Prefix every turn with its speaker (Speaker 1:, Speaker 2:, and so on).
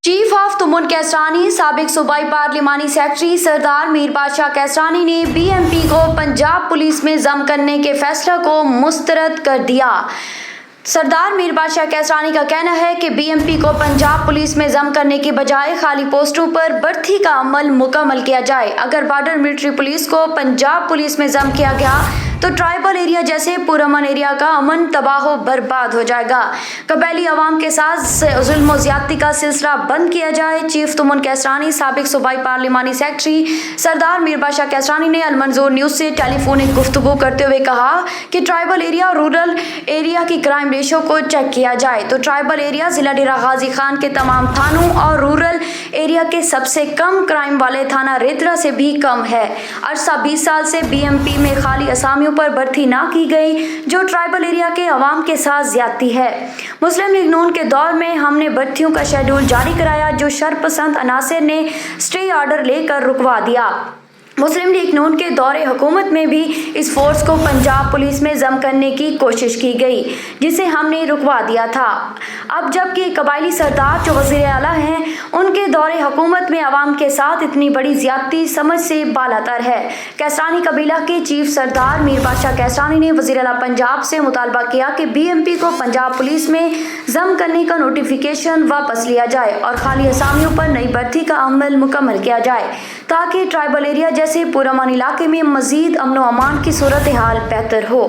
Speaker 1: Chief of تمن کیسرانی سابق صوبائی پارلیمانی سیکرٹری سردار میر بادشاہ کیسرانی نے بی ایم پی کو پنجاب پولیس میں ضم کرنے کے فیصلہ کو مسترد کر دیا۔ سردار میر بادشاہ کیسرانی کا کہنا ہے کہ بی ایم پی کو پنجاب پولیس میں ضم کرنے کی بجائے خالی پوسٹوں پر بھرتی کا عمل مکمل کیا جائے۔ اگر بارڈر ملٹری پولیس کو پنجاب پولیس میں ضم کیا گیا تو ٹرائبل ایریا جیسے پرامن ایریا کا امن تباہ و برباد ہو جائے گا۔ قبائلی عوام کے ساتھ ظلم و زیادتی کا سلسلہ بند کیا جائے۔ چیف تمن کیسرانی سابق صوبائی پارلیمانی سیکرٹری سردار میر بادشاہ کیسرانی نے المنظور نیوز سے ٹیلی فونک گفتگو کرتے ہوئے کہا کہ ٹرائبل ایریا اور رورل ایریا کی کرائم ریشو کو چیک کیا جائے تو ٹرائبل ایریا ضلع ڈیرہ غازی خان کے تمام تھانوں اور رورل ایریا کے سب سے کم کرائم والے تھانہ ریترا سے بھی کم ہے۔ عرصہ 20 سال سے بی ایم پی میں خالی اسامیوں پر بھرتی نہ کی گئی جو ٹرائبل ایریا کے عوام کے ساتھ زیادتی ہے۔ مسلم لیگ نون کے دور میں ہم نے بھرتیوں کا شیڈول جاری کرایا جو شر پسند عناصر نے اسٹے آرڈر لے کر رکوا دیا۔ مسلم لیگ نون کے دور حکومت میں بھی اس فورس کو پنجاب پولیس میں ضم کرنے کی کوشش کی گئی جسے ہم نے رکوا دیا تھا۔ اب جبکہ قبائلی سردار جو وزیر اعلیٰ ہیں ان کے دور حکومت میں عوام کے ساتھ اتنی بڑی زیادتی سمجھ سے بالاتر ہے۔ کیسرانی قبیلہ کے چیف سردار میر بادشاہ کیسرانی نے وزیر اعلیٰ پنجاب سے مطالبہ کیا کہ بی ایم پی کو پنجاب پولیس میں ضم کرنے کا نوٹیفیکیشن واپس لیا جائے اور خالی اسامیوں پر نئی بھرتی کا عمل مکمل کیا جائے تاکہ ٹرائبل ایریا جیسے پرامن علاقے میں مزید امن و امان کی صورتحال بہتر ہو۔